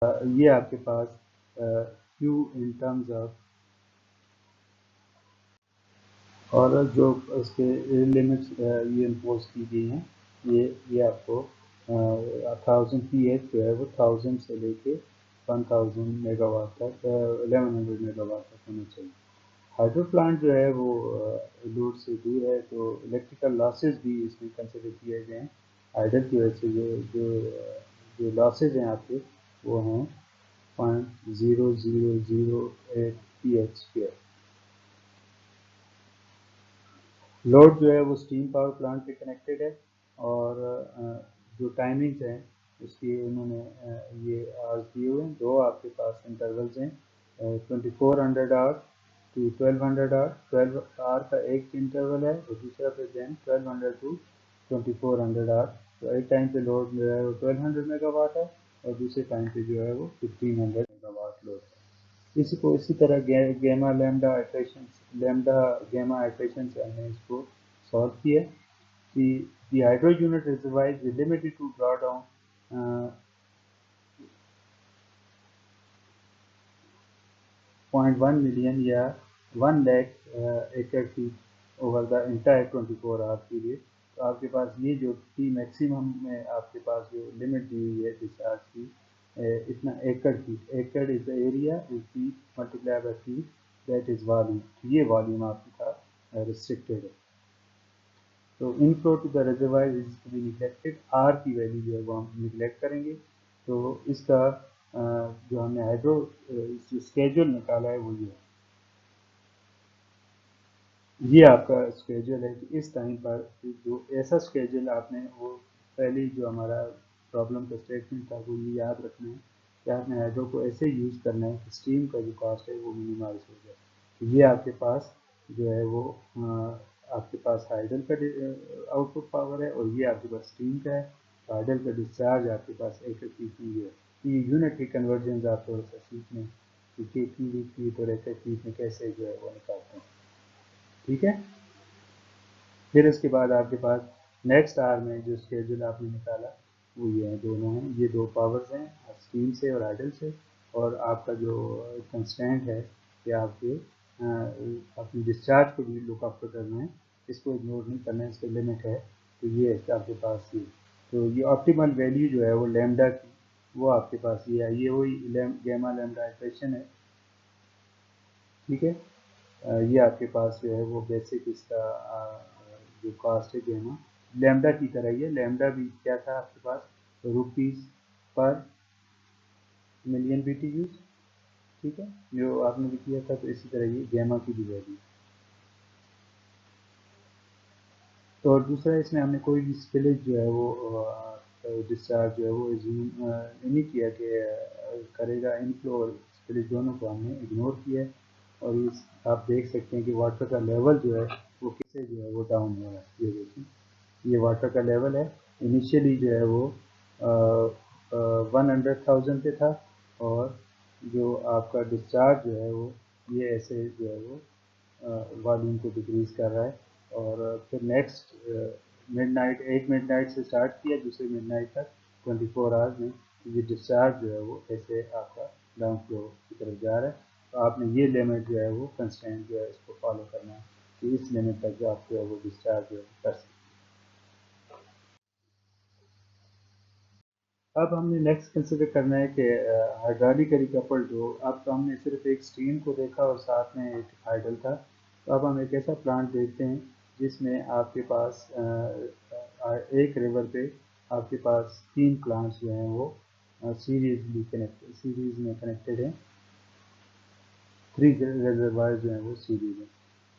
یہ آپ کے پاس کیو ان ٹرمز آف، اور جو اس کے لمٹس یہ امپوز کی گئی ہیں، یہ آپ کو 1000 پی ایچ جو ہے وہ 1000 سے لے کے 1000 میگا واٹ تک 1100 میگا واٹ تک ہونا چاہیے۔ ہائیڈرو پلانٹ جو ہے وہ لوڈ سے دور ہے، تو الیکٹریکل لاسز بھی اس میں کنسیڈر کیے گئے ہیں۔ ہائیڈر کی وجہ سے جو لاسز ہیں آپ کے وہ ہیں 0.0008 پی ایچ اسکوائر۔ لوڈ جو ہے وہ اسٹیم پاور پلانٹ پہ کنیکٹڈ ہے، اور جو ٹائمنگز ہیں اس کی انہوں نے یہ آرز دیے ہوئے ہیں۔ دو آپ کے پاس انٹرولز ہیں، 2400 آور ٹو 1200 آور، 12 آور کا ایک انٹرول ہے، اور دوسرا پہ دین 1200 ٹو 2400 آور۔ تو ایک ٹائم پہ لوڈ جو ہے وہ 1200 میگا واٹ ہے، اور دوسرے ٹائم پہ جو ہے وہ 1500 میگا واٹ لوڈ ہے۔ اسی طرح گیما لیمڈا گیما ایٹریشن سے ہم نے اس کو سالو کیا۔ The hydro unit reservoir is limited to draw down 0.1 million یا 1 lakh acre feet over the entire 24 hour period. تو آپ کے پاس یہ جو تھی میکسیمم میں آپ کے پاس جو لمٹ دی ہوئی ہے ڈسچارج کی، اتنا acre feet, acre is the area is feet multiply by feet, that is volume. یہ والیوم آپ کے پاس ریسٹرکٹیڈ ہے۔ تو in flu to the reservoir is to be neglected, R کی ویلیو جو ہے وہ ہم نیگلیکٹ کریں گے۔ تو اس کا جو ہم نے ہائیڈرو اسکیجول نکالا ہے وہ یہ آپ کا اسکیجول ہے کہ اس ٹائم پر جو ایسا اسکیجول آپ نے وہ پہلی جو ہمارا پرابلم کا اسٹیٹمنٹ تھا وہ یہ یاد رکھنا ہے کہ آپ نے ہائیڈرو کو ایسے یوز کرنا ہے کہ اسٹیم کا جو کاسٹ ہے وہ منیمائز ہو جائے۔ تو یہ آپ کے پاس جو ہے وہ آپ کے پاس ہائیڈل کا آؤٹ پٹ پاور ہے، اور یہ آپ کے پاس اسٹیم کا ہے۔ ہائیڈل کا ڈسچارج آپ کے پاس ایکڑ فیٹ میں ہے۔ یہ یونٹ کی کنورژنز آپ تھوڑا سا سیکھیں کہ کے فیٹ اور ایکڑ فیٹ میں کیسے جو ہے وہ نکالتے ہیں، ٹھیک ہے۔ پھر اس کے بعد آپ کے پاس نیکسٹ آر میں جو اسکیجول آپ نے نکالا وہ یہ ہیں، دونوں ہیں، یہ دو پاورز ہیں اسٹیم سے اور ہائیڈل سے، اور آپ کا جو کنسٹینٹ ہے کہ آپ کے اپنی ڈسچارج کو بھی لک اپ کرنا ہے، اس کو اگنور نہیں کرنا ہے، اس کا لمٹ ہے۔ تو یہ آپ کے پاس یہ تو یہ آپٹیمل ویلیو جو ہے وہ لیمڈا کی وہ آپ کے پاس یہ ہے، یہ وہی گیما لیمڈا ایکویشن ہے، ٹھیک ہے۔ یہ آپ کے پاس جو ہے وہ بیسک اس کا جو کاسٹ ہے گیما لیمڈا کی طرح ہی ہے۔ لیمڈا بھی کیا تھا آپ کے پاس روپیز پر ملین بی ٹی یوز، ٹھیک ہے، جو آپ نے بھی کیا تھا۔ تو اسی طرح یہ گیما کی بھی ویلیو، تو دوسرا اس میں ہم نے کوئی بھی اسپلج جو ہے وہ ڈسچارج جو ہے وہ نہیں کیا کہ کرے گا، انفلو اور اسپلج دونوں کو ہم نے اگنور کیا ہے۔ اور آپ دیکھ سکتے ہیں کہ واٹر کا لیول جو ہے وہ کیسے جو ہے وہ ڈاؤن ہو رہا ہے، یہ دیکھیں، یہ واٹر کا لیول ہے، انیشیلی جو ہے وہ 100,000 پہ تھا، اور جو آپ کا ڈسچارج جو ہے وہ یہ ایسے جو ہے وہ والیوم کو ڈکریز کر رہا ہے۔ اور پھر نیکسٹ ایک مڈ نائٹ سے اسٹارٹ کیا، دوسرے مڈ نائٹ تک 24 آورز میں یہ ڈسچارج جو ہے وہ ایسے آپ کا ڈاؤن فلو کی طرف جا رہا ہے۔ تو آپ نے یہ لمٹ جو ہے وہ کنسٹینٹ جو ہے اس کو فالو کرنا ہے کہ اس لمٹ تک جو آپ جو ہے وہ ڈسچارج جو ہے کر سکتے ہیں۔ اب ہم نے نیکسٹ کنسیڈر کرنا ہے کہ ہائیڈرالکلی کپلڈ جو اب تو ہم نے صرف ایک اسٹریم کو دیکھا اور ساتھ میں ایک ہائیڈل تھا، تو اب ہم ایک ایسا پلانٹ دیکھتے ہیں جس میں آپ کے پاس ایک ریور پہ آپ کے پاس 3 پلانٹس جو ہیں وہ سیریز میں کنیکٹڈ ہیں، 3 ریزروائر جو ہیں وہ سیریز ہیں۔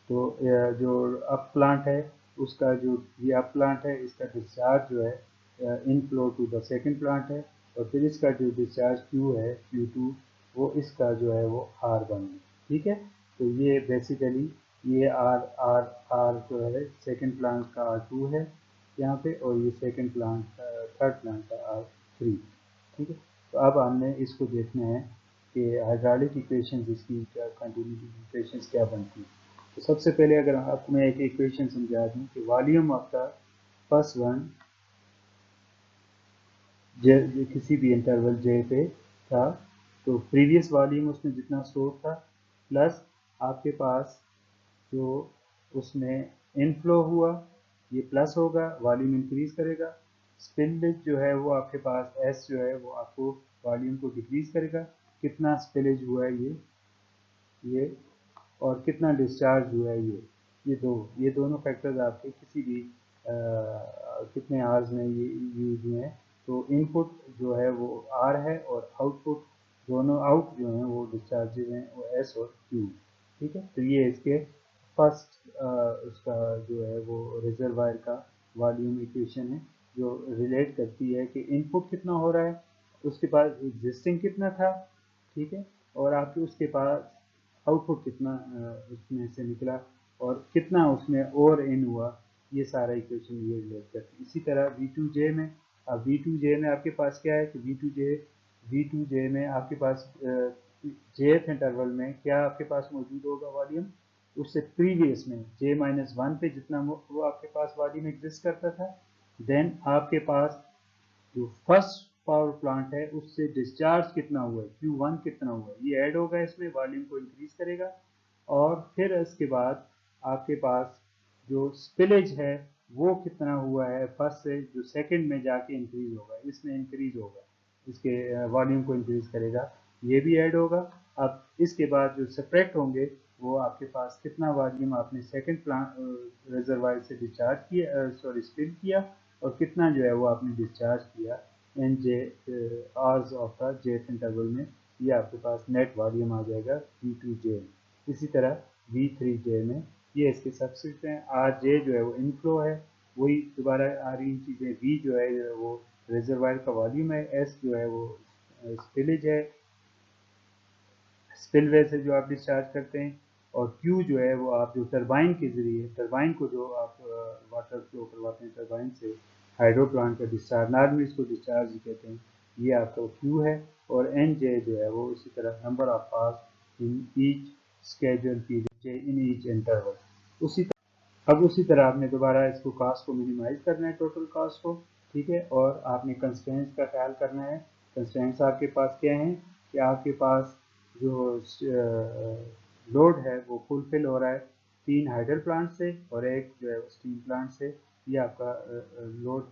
تو جو اپ پلانٹ ہے اس کا جو یہ اپ پلانٹ ہے اس کا ڈسچارج جو ہے in flow to the second plant ہے، اور پھر اس کا جو ڈسچارج کیو ہے Q2 وہ اس کا جو ہے وہ R1 ہے، ٹھیک ہے۔ تو یہ بیسیکلی یہ آر جو ہے سیکنڈ پلانٹ کا R2 ہے یہاں پہ، اور یہ سیکنڈ پلانٹ تھرڈ پلانٹ کا R3، ٹھیک ہے۔ تو اب ہم نے اس کو دیکھنا ہے کہ ہائیڈرالک ایکویشنز اس کی کنٹینیوٹی ایکویشنز کیا بنتی ہیں۔ تو سب سے پہلے اگر آپ میں ایک ایکویشن سمجھا دوں کہ volume of the first one کسی بھی انٹرول جے پہ था, तो प्रीवियस वॉल्यूम उसमें जितना स्टोर था प्लस आपके पास जो उसमें इनफ्लो हुआ ये प्लस होगा, वॉल्यूम इंक्रीज करेगा। स्पिलेज जो है वो आपके पास एस जो है वो आपको वॉल्यूम को डिक्रीज करेगा, कितना स्पिलेज हुआ है ये और कितना डिस्चार्ज हुआ है ये दोनों फैक्टर्स आपके किसी भी कितने आवर्स में ये यूज हुए हैं। तो इनपुट जो है वो आर है और आउटपुट दोनों आउट जो हैं वो डिस्चार्जेज हैं वो एस और क्यू। ठीक है, तो ये इसके फर्स्ट उसका जो है वो रिजर्वायर का वॉल्यूम इक्वेशन है जो रिलेट करती है कि इनपुट कितना हो रहा है, उसके पास एग्जिस्टिंग कितना था, ठीक है, और आपके उसके पास आउटपुट कितना उसमें से निकला और कितना उसमें ओवर इन हुआ, ये सारा इक्वेशन ये रिलेट करती है। इसी तरह V2J में, अब V2J में आपके पास क्या है कि V2J में आपके पास jth इंटरवल में क्या आपके पास मौजूद होगा वॉल्यूम, उससे प्रीवियस में J-1 पे जितना वो आपके पास वॉल्यूम एग्जिस्ट करता था, देन आपके पास जो फर्स्ट पावर प्लांट है उससे डिस्चार्ज कितना हुआ है, Q1 कितना हुआ है, ये ऐड होगा इसमें, वॉल्यूम को इंक्रीज करेगा। और फिर इसके बाद आपके पास जो स्पिलेज है वो कितना हुआ है फर्स्ट से जो सेकंड में जाके इंक्रीज होगा, इसमें इंक्रीज होगा, इसके वॉल्यूम को इंक्रीज करेगा, ये भी ऐड होगा। अब इसके बाद जो सब्ट्रैक्ट होंगे वो आपके पास कितना वॉल्यूम आपने सेकंड प्लांट रिजर्वायर से डिस्चार्ज किया, सॉरी स्पिल किया, और कितना जो है वो आपने डिस्चार्ज किया N J hours of the jth interval में, ये आपके पास नेट वॉल्यूम आ जाएगा V2J। इसी तरह V3J में ये इसके सबसेट हैं, आर जे जो है वो इनफ्लो है, वही दोबारा आ रही चीज़ें, V जो है वो रिजर्वायर का वॉल्यूम है, एस जो है वो स्पिलेज है, स्पिलवे से जो आप डिस्चार्ज करते हैं, और क्यू जो है वो आप जो टरबाइन के ज़रिए, टरबाइन को जो आप वाटर फ्लो करवाते हैं टरबाइन से, हाइड्रो प्लांट का डिस्चार्ज, नॉर्मली इसको डिस्चार्ज ही कहते हैं, ये आपका क्यू है। और एन जे जो है वो इसी तरह number of pass in each schedule period in each interval. उसी तरह आपने दोबारा इसको कास्ट को मिनिमाइज करना है, टोटल कास्ट को, ठीक है, और आपने कंस्ट्रेंट्स का ख्याल करना है। कंस्ट्रेंट्स आपके पास क्या हैं कि आपके पास जो लोड है वो फुलफिल हो रहा है 3 हाइडल प्लांट से और एक जो है स्टीम प्लांट से, ये आपका लोड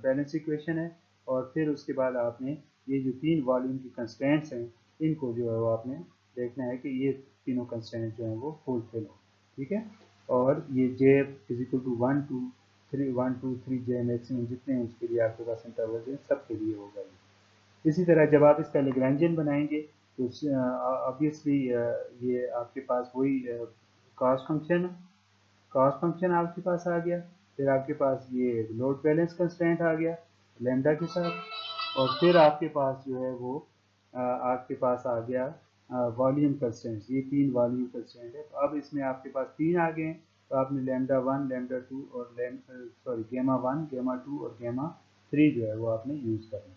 बैलेंस इक्वेशन है। और फिर उसके बाद आपने ये जो 3 वॉल्यूम की कंस्ट्रेंट्स हैं इनको जो है वो आपने देखना है कि ये तीनों कंस्ट्रेंट जो हैं वो फुलफिल हो, ठीक है। और ये J is equal to 1 2 3 J maximum जितने हैं उसके लिए आपके पास इंटरवल है, सबके लिए होगा ये। इसी तरह जब आप इसका लेग्रांजियन बनाएंगे तो ऑब्वियसली ये आपके पास वही कॉस्ट फंक्शन आपके पास आ गया, फिर आपके पास ये लोड बैलेंस कंस्टेंट आ गया लैम्डा के साथ, और फिर आपके पास जो है वो आपके पास आ गया वॉल्यूम कंस्टेंट, ये 3 वॉल्यूम कंस्टेंट है। तो अब इसमें आपके पास 3 आ गए हैं, तो आपने λ1 λ2 और सॉरी γ1 γ2 और γ3 जो है वो आपने यूज़ करना है।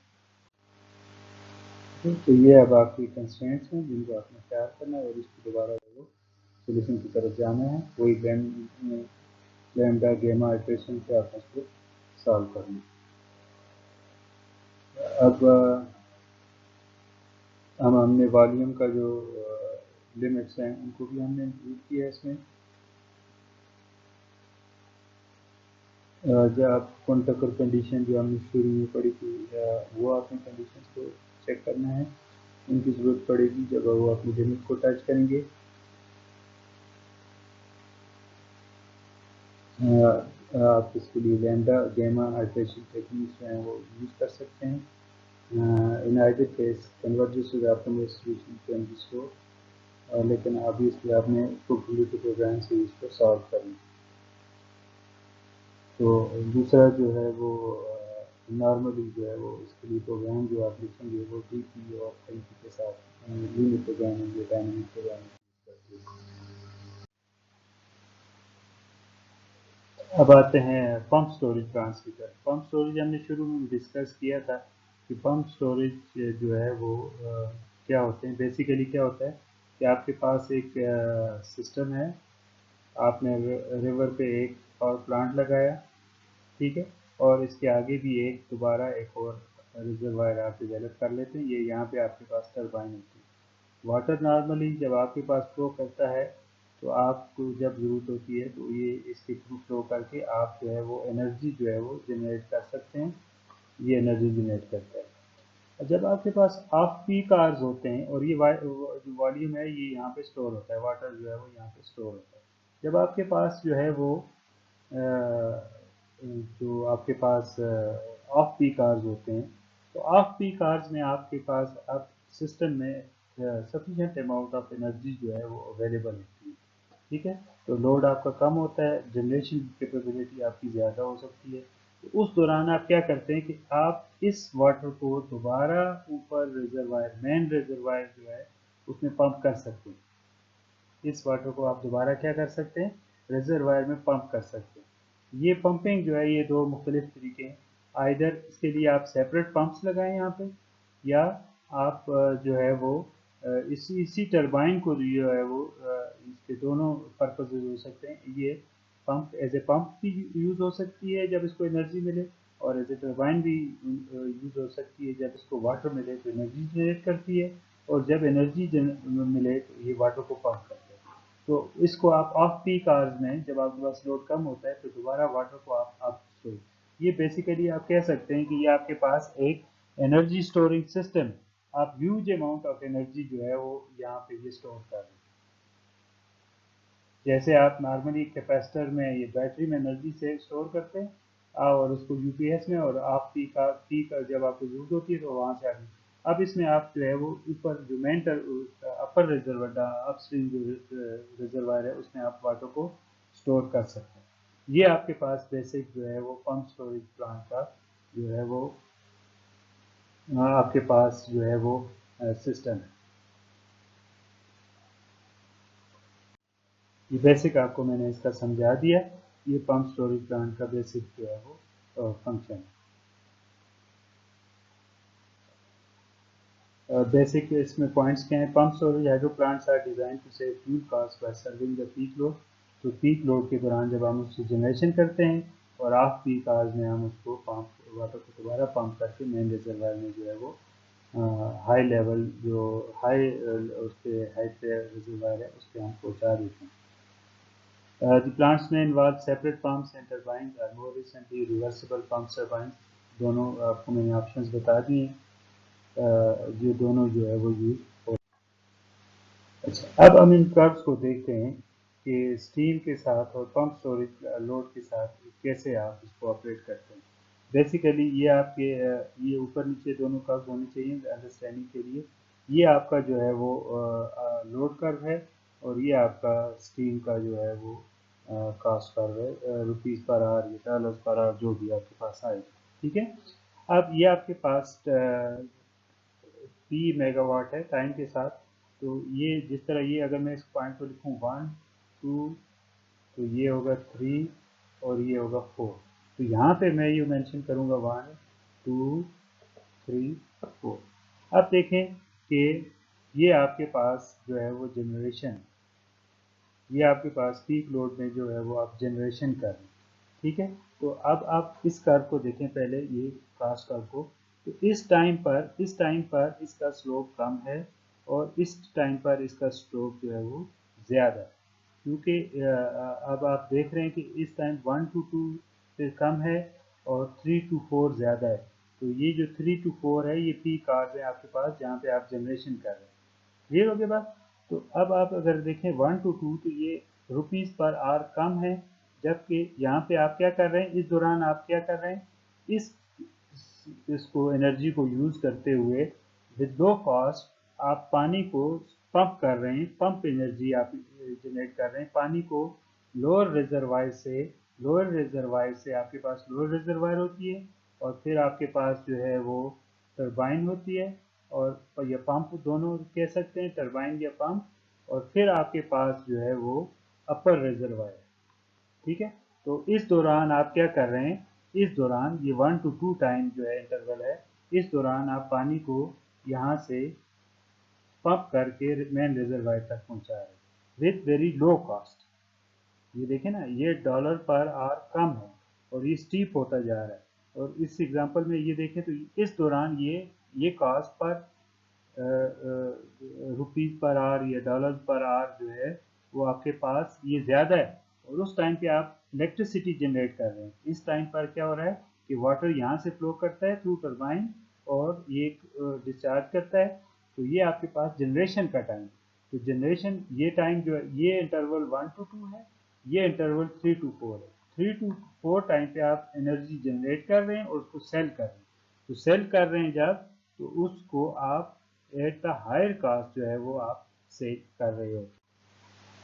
तो ये अब आपकी कंस्टेंट्स हैं जिनको आपने ख्याल करना है, और इसको दोबारा जो सोल्यूशन की तरफ जाना है, वही लैम्डा गेमा इक्वेशन से आपने इसको सॉल्व करना है। अब हमने वॉल्यूम का जो लिमिट्स हैं उनको भी हमने इंक्लूड किया है इसमें। जब आप कॉन्टकर कंडीशन जो हमने शुरू में पढ़ी थी वो आपने कंडीशंस को चेक करना है, उनकी ज़रूरत पड़ेगी जब वो अपनी लिमिट को टच करेंगे। आप इसके लिए लैम्डा गेमा आइट्रेशन टेक्निक्स जो हैं वो यूज़ कर सकते हैं। In either case convergence to the optimal solution can be store, लेकिन ऑब्वियसली आपने प्रोबेबिलिटी प्रोग्राम से इसको सॉल्व करना। तो दूसरा जो है वो नॉर्मली जो है वो इसके लिए प्रोग्राम जो आप लिखेंगे वो DP और NP के साथ लीनियर प्रोग्रामिंग या डायनामिक प्रोग्रामिंग करते हैं। अब आते हैं पंप स्टोरेज प्लांट्स की तरफ। पंप स्टोरेज हमने शुरू में डिस्कस किया था कि पंप स्टोरेज जो है वो क्या होते हैं। बेसिकली क्या होता है कि आपके पास एक सिस्टम है, आपने रिवर पे एक पावर प्लांट लगाया, ठीक है, और इसके आगे भी एक दोबारा एक और रिजर्वायर आप डेवलप कर लेते हैं। ये यहाँ पे आपके पास टरबाइन होती है। वाटर नॉर्मली जब आपके पास फ्लो करता है तो आपको जब ज़रूरत होती है तो ये इसके थ्रू फ्लो करके आप जो है वो एनर्जी जो है वो जनरेट कर सकते हैं। ये एनर्जी जनरेट करता है। और जब आपके पास ऑफ पीक आवर्स होते हैं और ये जो वॉल्यूम है ये यहाँ पे स्टोर होता है, वाटर जो है वो यहाँ पे स्टोर होता है। जब आपके पास जो है वो जो आपके पास ऑफ पीक आवर्स होते हैं तो ऑफ पीक आवर्स में आपके पास आप सिस्टम में सफिशिएंट अमाउंट ऑफ एनर्जी जो है वो अवेलेबल होती है। ठीक है, तो लोड आपका कम होता है, जनरेशन कैपेबिलिटी आपकी ज़्यादा हो सकती है। तो उस दौरान आप क्या करते हैं कि आप इस वाटर को दोबारा ऊपर रिजर्वायर, मेन रिजर्वायर जो है उसमें पंप कर सकते हैं। इस वाटर को आप दोबारा क्या कर सकते हैं, रिजर्वायर में पंप कर सकते हैं। ये पंपिंग जो है ये दो मुख्तलिफ तरीके हैं। आइदर इसके लिए आप सेपरेट पंप्स लगाएं यहाँ पे, या आप जो है वो इसी टरबाइन को जो है वो इसके दोनों पर्पजेज हो सकते हैं। ये पंप एज ए पंप भी यूज़ हो सकती है जब इसको एनर्जी मिले, और एज ए टरबाइन भी यूज़ हो सकती है जब इसको वाटर मिले तो एनर्जी जनरेट करती है, और जब एनर्जी मिले तो ये वाटर को पंप करते हैं। तो इसको आप ऑफ पीक आवर्स में जब आपके पास लोड कम होता है तो दोबारा वाटर को आप स्टोर, ये बेसिकली आप कह सकते हैं कि ये आपके पास एक एनर्जी स्टोरिंग सिस्टम, आप ह्यूज अमाउंट ऑफ एनर्जी जो है वो यहाँ पे ये स्टोर कर रहे हैं। जैसे आप नॉर्मली कैपेसिटर में ये बैटरी में एनर्जी से स्टोर करते हैं और उसको यूपीएस में, और आप पीक जब आपको ज़रूरत होती है तो वहाँ से आप, अब इसमें आप जो है वो ऊपर जो मेन अपर रिजर्वर अपस्ट्रीम जो रिजर्वायर है उसमें आप वाटर को स्टोर कर सकते हैं। ये आपके पास बेसिक जो है वो पंप स्टोरेज प्लांट का जो है वो आपके पास जो है वो सिस्टम है। ये बेसिक आपको मैंने इसका समझा दिया। ये पंप स्टोरेज प्लांट का बेसिक जो है वो फंक्शन है। बेसिक इसमें पॉइंट्स क्या हैं, pump storage hydro plants are designed to save fuel cost by serving the peak load. तो पीक लोड के दौरान जब हम उससे जनरेशन करते हैं और ऑफ पीक आवर्स में हम उसको पंप वाटर को दोबारा पंप करके मेन रिजर्वायर में जो है वो हाई लेवल जो हाई उसके हाइट पे रिजर्वायर है उस पर हम पहुँचा देते हैं। The plants may involve separate pumps and turbines or more recently reversible pump turbines। दोनों आपको मैंने ऑप्शंस बता दिए हैं, ये दोनों जो है वो यूज हो। अच्छा, अब हम इन कर्व्स को देखते हैं कि स्टीम के साथ और पंप स्टोरेज लोड के साथ कैसे आप इसको ऑपरेट करते हैं। बेसिकली ये आपके ये ऊपर नीचे दोनों कर्व होने चाहिए अंडरस्टैंडिंग के लिए। ये आपका जो है वो लोड कर्व है, और ये आपका स्टीम का जो है वो कास्ट कर्व है, रुपीज़ पर आवर या डॉलर्स पर आवर जो भी आपके पास आएगा। ठीक है, अब ये आपके पास पी मेगावाट है टाइम के साथ। तो ये जिस तरह ये अगर मैं इस पॉइंट को लिखूँ 1 2, तो ये होगा 3 और ये होगा 4। तो यहाँ पे मैं ये मेंशन करूँगा 1 2 3 4। अब देखें कि ये आपके पास जो है वो जनरेशन, ये आपके पास पीक लोड में जो है वो आप जनरेशन कर रहे हैं। ठीक है, तो अब आप इस कर्व को देखें पहले, ये कास्ट कर्व को। तो इस टाइम पर इसका स्लोप कम है, और इस टाइम पर इसका स्लोप जो है वो ज़्यादा है, क्योंकि अब आप देख रहे हैं कि इस टाइम 1 to 2 से कम है और 3 to 4 ज़्यादा है। तो ये जो 3 to 4 है ये पीक आवर्स है आपके पास जहाँ पे आप जनरेशन कर रहे हैं। क्लियर हो गया बात। तो अब आप अगर देखें 1 to 2 तो ये रुपीज़ पर आवर कम है, जबकि यहाँ पे आप क्या कर रहे हैं, इस दौरान आप क्या कर रहे हैं, इस इसको एनर्जी को यूज़ करते हुए विद लो कॉस्ट आप पानी को पंप कर रहे हैं, पंप एनर्जी आप जनरेट कर रहे हैं पानी को लोअर रिजर्वायर से। लोअर रिजर्वायर से आपके पास लोअर रिजर्वायर होती है, और फिर आपके पास जो है वो टरबाइन होती है, और या पंप दोनों कह सकते हैं, टरबाइन या पंप, और फिर आपके पास जो है वो अपर रिजर्वायर। ठीक है, तो इस दौरान आप क्या कर रहे हैं, इस दौरान ये 1 to 2 टाइम जो है इंटरवल है, इस दौरान आप पानी को यहाँ से पंप करके मेन रिजर्वायर तक पहुँचा रहे हैं विथ वेरी लो कॉस्ट। ये देखें ना, ये डॉलर पर आवर कम है और ये स्टीप होता जा रहा है। اور اس ایگزامپل میں یہ دیکھیں تو اس دوران یہ cost per rupees per hour یا ڈالر پر آر جو ہے وہ آپ کے پاس یہ زیادہ ہے، اور اس ٹائم پہ آپ الیکٹریسٹی جنریٹ کر رہے ہیں. اس ٹائم پر کیا ہو رہا ہے کہ واٹر یہاں سے فلو کرتا ہے تھرو ٹربائن اور یہ ڈسچارج کرتا ہے. تو یہ آپ کے پاس جنریشن کا ٹائم. تو جنریشن یہ ٹائم جو ہے یہ انٹرول 1 to 2 ہے، یہ انٹرول 3 to 4 ہے. 3 to 4 ٹائم پہ آپ انرجی جنریٹ کر رہے ہیں اور اس کو سیل کر رہے ہیں. تو سیل کر رہے ہیں جب، تو اس کو آپ ایٹ دا ہائر کاسٹ جو ہے وہ آپ سیل کر رہے ہو.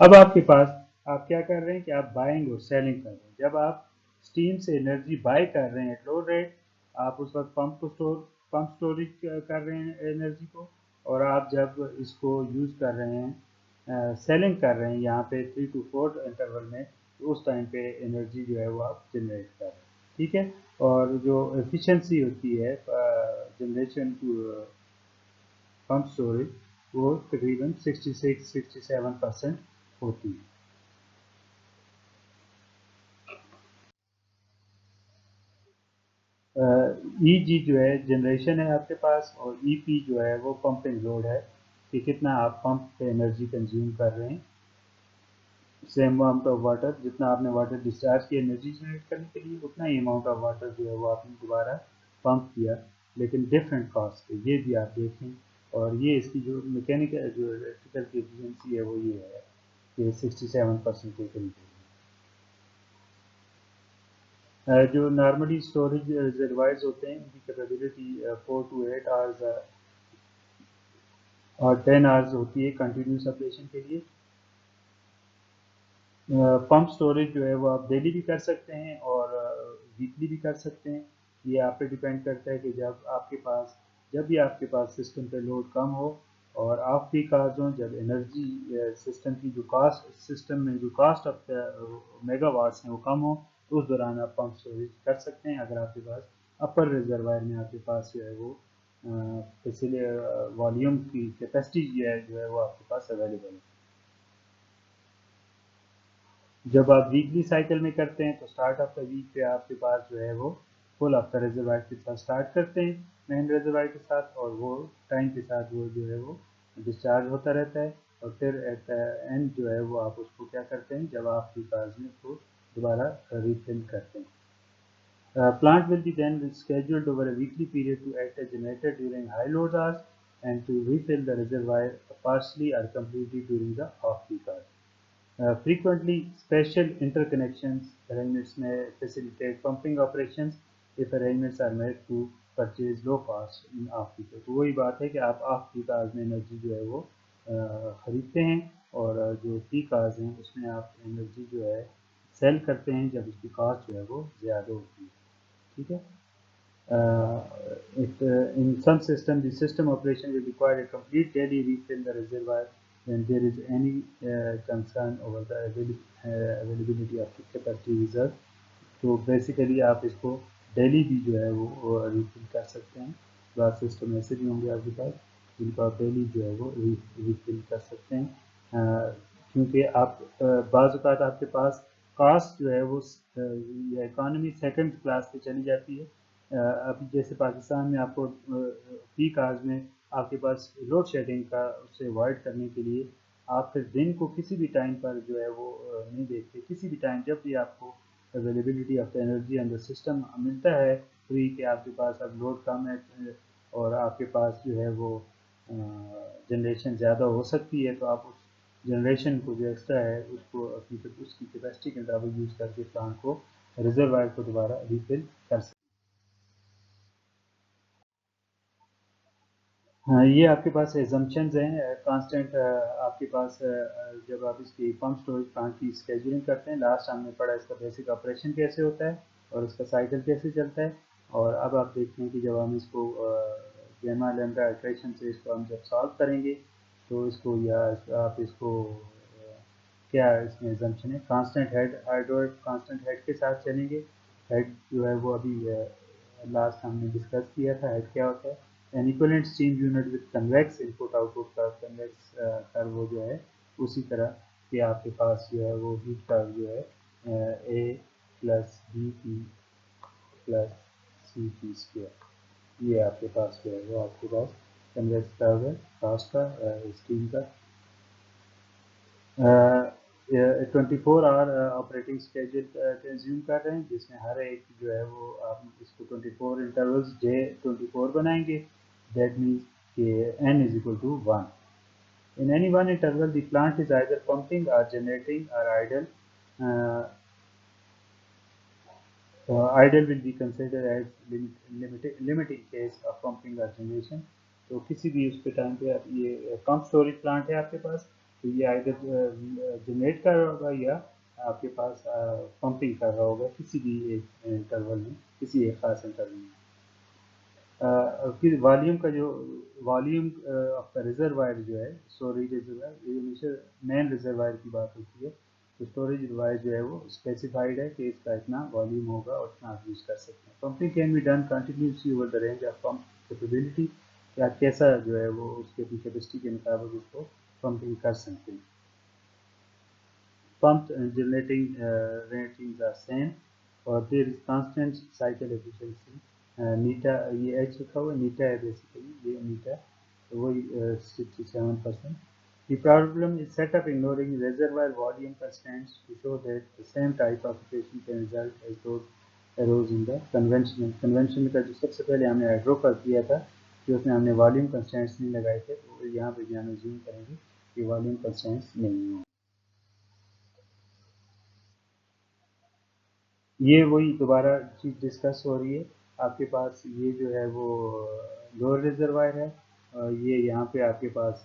اب آپ کے پاس آپ کیا کر رہے ہیں کہ آپ بائنگ اور سیلنگ کر رہے ہیں. جب آپ اسٹیم سے انرجی بائی کر رہے ہیں ایٹ لو ریٹ، آپ اس وقت پمپ اسٹوریج کر رہے ہیں انرجی کو، اور آپ جب اس کو یوز کر رہے ہیں سیلنگ کر رہے ہیں یہاں پہ 3 to 4 انٹرول میں، تو اس ٹائم پہ انرجی جو ہے وہ آپ جنریٹ کر رہے ہیں. ٹھیک ہے. اور جو ایفیشنسی ہوتی ہے جنریشن ٹو پمپ اسٹوریج وہ تقریباً 66-67% ہوتی ہے. ای جی جو ہے جنریشن ہے آپ کے پاس، اور ای پی جو ہے وہ پمپنگ لوڈ ہے کہ کتنا آپ پمپ پہ انرجی کنزیوم کر رہے ہیں. سیم اماؤنٹ آف واٹر، جتنا آپ نے واٹر ڈسچارج کیا انرجی جنریٹ کرنے کے لیے، اتنا ہی اماؤنٹ آف واٹر جو ہے وہ آپ نے دوبارہ پمپ کیا، لیکن ڈفرینٹ کاسٹ پہ. یہ بھی آپ دیکھیں. اور یہ اس کی جو میکینیکل جو الیکٹریکل کی ایفیشنسی ہے وہ یہ ہے کہ 67% کے قریب ہے. جو نارملی اسٹوریج ریزروائرز ہوتے ہیں ان کی کیپیبلٹی 4 to 8 آورز اور 10 آورز ہوتی ہے کنٹینیوس آپریشن کے لیے. پمپ اسٹوریج جو ہے وہ آپ ڈیلی بھی کر سکتے ہیں اور ویکلی بھی کر سکتے ہیں. یہ آپ پہ ڈیپینڈ کرتا ہے کہ جب بھی آپ کے پاس سسٹم پہ لوڈ کم ہو اور آف پیک آورز ہوں، جب انرجی سسٹم کی جو کاسٹ سسٹم میں جو کاسٹ آف میگا واٹس ہیں وہ کم ہو، تو اس دوران آپ پمپ اسٹوریج کر سکتے ہیں اگر آپ کے پاس اپر ریزروائر میں آپ کے پاس جو ہے وہ والیوم کی کیپیسٹی جو ہے وہ آپ کے پاس اویلیبل ہے. جب آپ ویکلی سائیکل میں کرتے ہیں تو اسٹارٹ آف دا ویک پہ آپ کے پاس جو ہے وہ فل آف دا ریزروائر کے ساتھ اسٹارٹ کرتے ہیں، مین ریزروائر کے ساتھ، اور وہ ٹائم کے ساتھ وہ جو ہے وہ ڈسچارج ہوتا رہتا ہے. اور پھر ایٹ دا اینڈ جو ہے وہ آپ اس کو کیا کرتے ہیں جب آپ کی کارز میں اس کو دوبارہ ریفل کرتے ہیں. Plant will be then scheduled over a weekly period to act as generator during high load hours and to refill the reservoir partially or completely during the off-peak hours. Frequently, special interconnections arrangements may facilitate pumping operations if arrangements are made to purchase low cost in off-peak. تو وہی بات ہے کہ آپ off-peak hours میں energy جو ہے وہ خریدتے ہیں، اور جو پیک آورز ہیں اس میں آپ انرجی جو ہے سیل کرتے ہیں جب اس کی کاسٹ جو ہے وہ زیادہ ہوتی ہے. ٹھیک ہے. In some system, the system operation will require a complete daily refill the reservoir when there is any concern over the availability of the capacity reserve. تو بیسیکلی آپ اس کو ڈیلی بھی جو ہے وہ ریفل کر سکتے ہیں. بعض سسٹم ایسے بھی ہوں گے آپ کے پاس جن کو آپ ڈیلی جو ہے وہ ریفل کر سکتے ہیں، کیونکہ آپ بعض اوقات آپ کے پاس کاسٹ جو ہے وہ اکانومی سیکنڈ کلاس پہ چلی جاتی ہے. ابھی جیسے پاکستان میں آپ کو پیک آورز میں آپ کے پاس لوڈ شیڈنگ کا اسے اوائڈ کرنے کے لیے آپ پھر دن کو کسی بھی ٹائم پر جو ہے وہ نہیں دیکھتے. کسی بھی ٹائم جب بھی آپ کو availability of the energy on the system ملتا ہے فری کہ آپ کے پاس اب لوڈ کم ہے اور آپ کے پاس جو ہے وہ جنریشن زیادہ ہو سکتی ہے، تو آپ اس جنریشن کو جو ایکسٹرا ہے اس کو اپنی اس کی کیپیسٹی کے مطابق یوز کر کے پلانٹ کو ریزروائر کو دوبارہ ریفل کر سکتے. ہاں، یہ آپ کے پاس ایزمپشنز ہیں. کانسٹنٹ آپ کے پاس جب آپ اس کی پمپ اسٹوریج پلانٹ کی اسکیجولنگ کرتے ہیں، لاسٹ ہم نے پڑھا اس کا بیسک آپریشن کیسے ہوتا ہے اور اس کا سائیکل کیسے چلتا ہے. اور اب آپ دیکھتے ہیں کہ جب ہم اس کو گیما لیمڈا ایکویشن سے اس کو ہم جب سالو کریں گے تو اس کو یا آپ اس کو کیا اس میں ایزمپشن ہے constant head hydraulic constant head کے ساتھ چلیں گے. ہیڈ جو ہے وہ ابھی لاسٹ ہم نے ڈسکس کیا تھا ہیڈ کیا ہوتا ہے. An equivalent steam unit with convex input output کا کنویکس کرو جو ہے اسی طرح کہ آپ کے پاس جو ہے وہ ہیٹ کا جو ہے A plus B P plus C T square. ये आपके पास जो है वो आपके पास कन्वर्स कर्व है कास्ट का स्टीम का। 24 आवर ऑपरेटिंग स्केड्यूल कंज्यूम कर रहे हैं, जिसमें हर एक जो है वो आप इसको 24 इंटरवल्स डे 24 बनाएंगे। दैट मीन्स कि n is equal to 1। In any one interval, the plant is either pumping or generating or idle. Uh, idle will be considered as limiting case of pumping or generation. तो किसी भी उसके time पे आप ये pump storage plant है आपके पास, तो ये आइदर जनरेट कर रहा होगा या आपके पास पंपिंग कर रहा होगा किसी भी एक इंटरवल में, किसी एक खास इंटरवल में। फिर वॉल्यूम का जो वॉल्यूम आपका रिजर्वायर जो है स्टोरेज रिजर्वायर, ये हमेशा मेन रिजर्वायर की बात होती है। तो स्टोरेज रिजर्वायर जो है वो स्पेसिफाइड है कि इसका इतना वॉल्यूम होगा और इतना आप यूज़ कर सकते हैं। Pumping can be done continuously over the range of pump capability, कि आप कैसा जो है वो उसके अपनी कैपेसिटी के मुताबिक उसको पंपिंग कर सकते हैं। Pumped and generating ratings are same, और there is constant cycle efficiency नीटा, ये एच लिखा हुआ नीटा है बेसिकली, ये नीटा तो वही 67%। The problem is set up ignoring reservoir volume constraints to show that the same type of operation can result as those arose in the conventional का जो सबसे पहले हमने हाइड्रो पर किया था कि उसमें हमने वॉल्यूम कंस्टेंट्स नहीं लगाए थे, तो यहाँ पे भी हम अज्यूम करेंगे कि वॉल्यूम कंस्टेंट्स नहीं हों। ये वही दोबारा चीज़ डिस्कस हो रही है। आपके पास ये जो है वो लोअर रिजर्वायर है, ये यहाँ पे आपके पास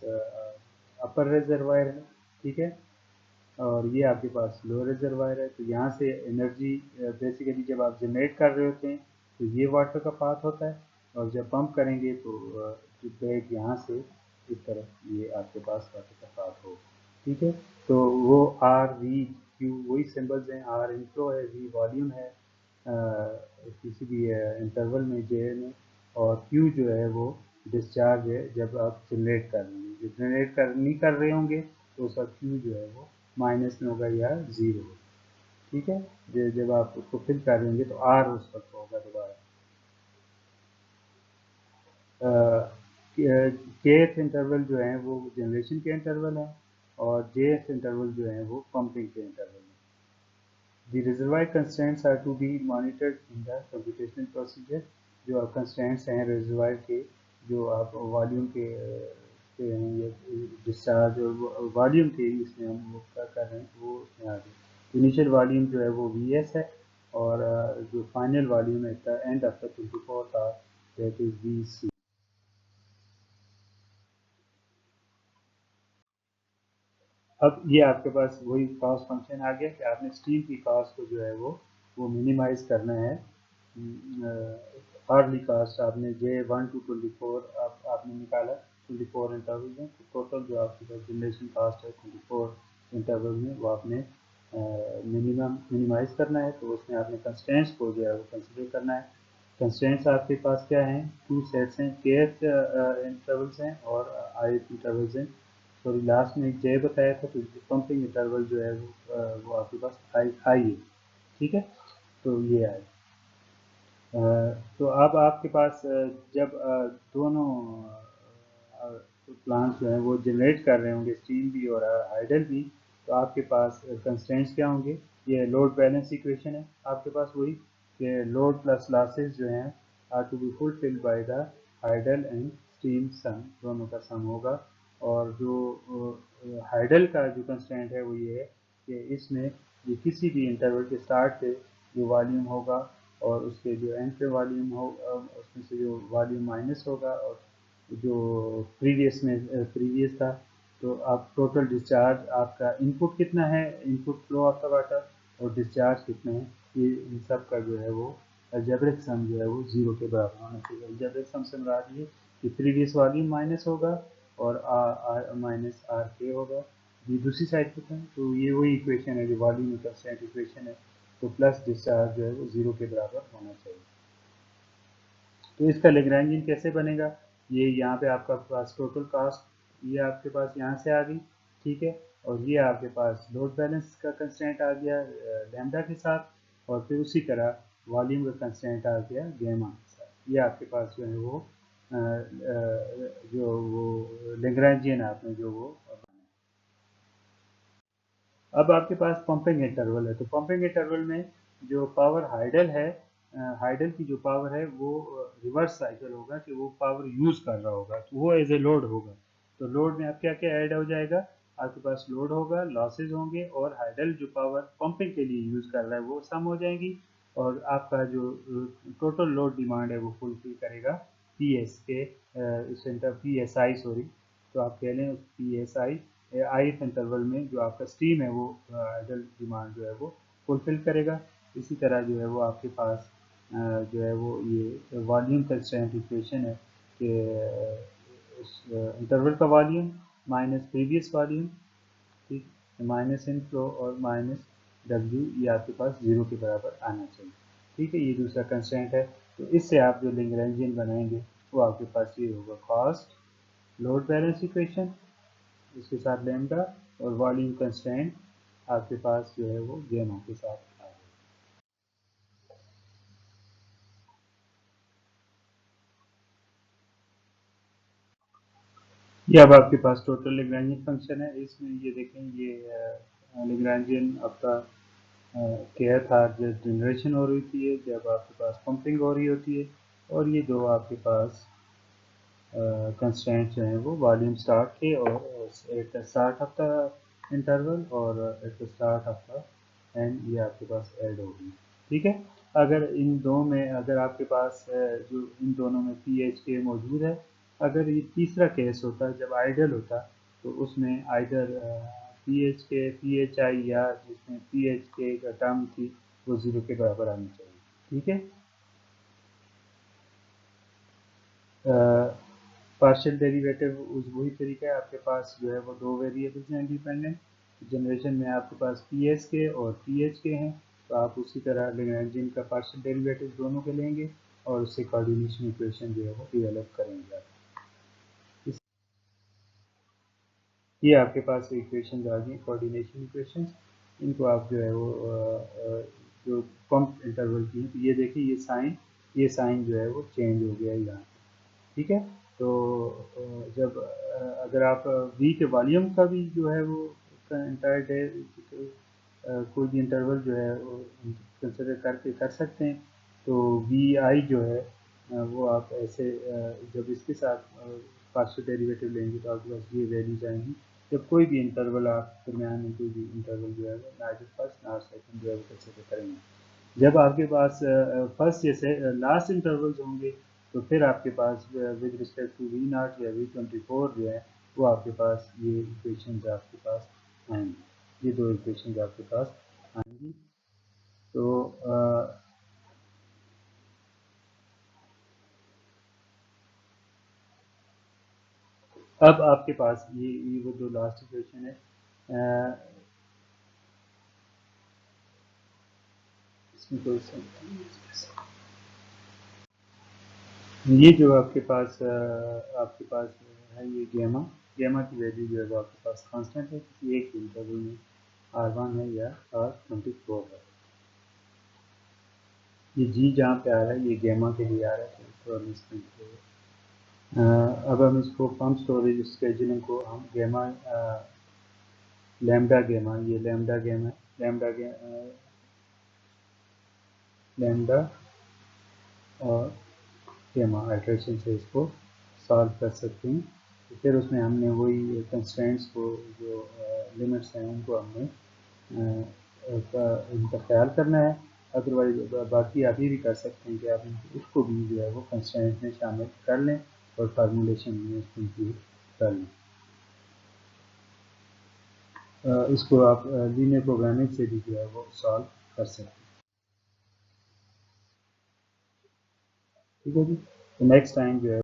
अपर रिजर्वायर है, ठीक है, और ये आपके पास लोअर रिजर्वायर है। तो यहाँ से एनर्जी बेसिकली जब आप जनरेट कर रहे होते हैं तो ये वाटर का पाथ होता है, और जब पंप करेंगे तो जो बैग यहाँ से इस तरफ ये आपके पास वाटर का पाथ हो, ठीक है। तो वो आर वी क्यू वही सिंबल्स हैं, आर इनफ्लो है, वी वॉल्यूम है किसी भी इंटरवल में जे में, और क्यू जो है वो डिस्चार्ज है जब आप जनरेट कर रहे हैं। जब जनरेट कर नहीं कर रहे होंगे तो उसका क्यू जो है वो माइनस में होगा या ज़ीरो, ठीक है। जब आप उसको फिल कर रहे होंगे तो आर उस वक्त होगा दोबारा। केथ इंटरवल जो है वो जनरेशन के इंटरवल है, और जे इंटरवल जो है वो पंपिंग के इंटरवल है। The reservoir constraints are to be monitored in the computational procedure। जो आप constraints हैं reservoir के, जो आप वॉल्यूम के हैं या डिस्चार्ज और वॉल्यूम के इसमें हम वो क्या कर रहे हैं वो इसमें आ गए। इनिशियल वॉल्यूम जो है वो VS है, और जो फाइनल वॉल्यूम है the end of the 24 hour that is VC। अब ये आपके पास वही कॉस्ट फंक्शन आ गया कि आपने स्टीम की कॉस्ट को जो है वो मिनिमाइज करना है। हार्डली कास्ट आपने J1 to 24 आपने निकाला 24 इंटरवल में, तो टोटल जो आपके पास जनरेशन कास्ट है 24 इंटरवल में वो आपने मिनिमाइज करना है। तो उसमें आपने कंस्टेंट्स को जो है वो कंसिडर करना है। कंस्टेंट्स आपके पास क्या हैं, टू सेट्स हैं, kth इंटरवल्स हैं और ith इंटरवल्स हैं। सॉरी लास्ट में जे बताया था, तो पंपिंग इंटरवल जो है वो आपके पास आई है, ठीक है। तो ये है तो अब आपके पास जब दोनों प्लांट्स जो हैं वो जनरेट कर रहे होंगे स्टीम भी और हाइडल भी, तो आपके पास कंस्ट्रेंट्स क्या होंगे। ये लोड बैलेंस इक्वेशन है आपके पास वही कि लोड प्लस लॉसेस जो हैं are to be fulfilled by the hydel and steam sum, दोनों का सम होगा। और जो हाइडल का जो कंस्टेंट है वो ये है कि इसमें ये किसी भी इंटरवल के स्टार्ट से जो वॉल्यूम होगा और उसके जो एंड पे वॉल्यूम हो उसमें से जो वॉल्यूम माइनस होगा, और जो प्रीवियस था, तो आप टोटल डिस्चार्ज आपका इनपुट कितना है, input flow of the water, और डिस्चार्ज कितना है, ये इन सब का जो है वो अलजेब्रिक सम जो है वो जीरो के बराबर होना चाहिए। अलजेब्रिक सम से मुराद ये कि प्रीवियस वॉल्यूम माइनस होगा और आर माइनस आर के होगा। ये दूसरी साइड पे था, तो ये वही इक्वेशन है जो वॉल्यूम कंस्टेंट इक्वेशन है, तो प्लस डिस्चार्ज जो है वो जीरो के बराबर होना चाहिए। तो इसका लेग्रांजियन कैसे बनेगा, ये यहाँ पे आपका पास टोटल कास्ट ये आपके पास यहाँ से आ गई, ठीक है, और ये आपके पास लोड बैलेंस का कंस्टेंट आ गया लैम्डा के साथ, और फिर उसी तरह वॉल्यूम का कंस्टेंट आ गया गेमा के साथ। ये आपके पास जो है वो जो वो लैग्रेंजियन आपने जो वो बनाया। अब आपके पास पंपिंग इंटरवल है, तो पंपिंग इंटरवल में जो पावर हाइडल है, हाइडल की जो पावर है वो रिवर्स साइकिल होगा कि वो पावर यूज कर रहा होगा, तो वो एज ए लोड होगा। तो लोड में आप क्या क्या ऐड हो जाएगा, आपके पास लोड होगा, लॉसेज होंगे, और हाइडल जो पावर पंपिंग के लिए यूज कर रहा है वो सम हो जाएंगी, और आपका जो टोटल लोड डिमांड है वो फुलफिल करेगा पी एस के centre P S I sorry. तो आप कह लें P S I if interval में जो आपका स्टीम है वो आइडल डिमांड जो है वो फुलफिल करेगा। इसी तरह जो है वो आपके पास जो है वो ये वॉल्यूम कंस्ट्रेंट इक्वेशन है कि इंटरवल का वॉल्यूम माइनस प्रीवियस वॉल्यूम, ठीक, माइनस इन फ्लो और माइनस डब्ल्यू, ये आपके पास जीरो के बराबर आना चाहिए। ठीक है, ये दूसरा कंस्ट्रेंट है। तो इससे आप जो लैग्रेंजियन बनाएंगे वो आपके पास ये होगा कॉस्ट लोड बैलेंस इक्वेशन, इसके साथ लैम्डा, और वॉल्यूम कंस्टेंट आपके पास जो है वो गेमा के साथ आ जाएगा। ये अब आपके पास टोटल लैग्रेंजियन फंक्शन है। इसमें ये देखें, ये लैग्रेंजियन आपका क्या था, जब जनरेशन हो रही थी, जब आपके पास पंपिंग हो रही होती है, और ये दो आपके पास कंस्टेंट जो हैं वो वॉल्यूम स्टार्ट थे, और at the start of the interval और at the start of the end, ये आपके पास ऐड होगी। ठीक है, अगर इन दो में, अगर आपके पास जो इन दोनों में पी एच के मौजूद है, अगर ये तीसरा केस होता जब आइडल होता, तो उसमें आइडर पी एच के पी एच आई या जिसमें पी एच के का टर्म थी वो ज़ीरो के बराबर आनी चाहिए। ठीक है, पार्शियल डेरिवेटिव उस वही तरीका है, आपके पास जो है वो दो वेरिएबल्स हैं इंडिपेंडेंट, जनरेशन में आपके पास पी एस के और पी एच के हैं, तो आप उसी तरह लैग्रेंजियन का पार्शियल डेरिवेटिव दोनों के लेंगे और उससे कोऑर्डिनेशन इक्वेशन जो है वो डेवलप करेंगे आप। ये आपके पास इक्वेशन आ गई कोऑर्डिनेशन इक्वेशन, इनको आप जो है वो जो पंप इंटरवल की, तो ये देखिए ये साइन जो है वो चेंज हो गया यहाँ। ठीक है, तो जब अगर आप वी के वॉल्यूम का भी जो है वो इंटायर कोई भी इंटरवल जो है वो कंसिडर करके कर सकते हैं, तो वी आई जो है वो आप ऐसे जब इसके साथ पार्शियल डेरिवेटिव लेंगे तो आपके पास ये वैल्यूज आएंगी। जब कोई भी इंटरवल आप दरमियान में कोई भी इंटरवल जो है वो नाइट फर्स्ट नाइट सेकंड जो है वो कंसिडर करेंगे। जब आपके पास फर्स्ट जैसे लास्ट इंटरवल्स होंगे, तो फिर आपके पास with respect to V naught या वी 24 जो है वो आपके पास ये इक्वेशंस आपके पास आएंगी, ये दो इक्वेशंस आपके पास आएंगी। तो अब आपके पास ये वो जो लास्ट इक्वेशन है, अ, इसमें कोई ये जो आपके पास है ये गेमा, गेमा की वैल्यू जो है वो आपके पास कांस्टेंट है, किसी एक इंटरवल में R1 है या R24 है। ये जी जहाँ पे आ रहा है ये गेमा के लिए आ रहा है, तो इसको हम इसको अब हम इसको पंप स्टोरेज स्केजुलिंग को हम गेमा लैम्डा गेमा, ये लैम्डा गेमा, लैम्डा लैम्डा और गेमा आइट्रेशन से इसको सॉल्व कर सकते हैं। तो फिर उसमें हमने वही कंस्ट्रेंट्स को जो लिमिट्स हैं उनको हमने इनका ख्याल करना है। अदरवाइज बाकी आप ये भी कर सकते हैं कि आप उसको भी जो है वो कंस्ट्रेंट में शामिल कर लें और फार्मूलेशन में इसको इंक्लूड कर लें। इसको आप लीनियर प्रोग्रामिंग से भी जो है वो सॉल्व कर सकते हैं। ठीक है जी, तो नेक्स्ट टाइम जो है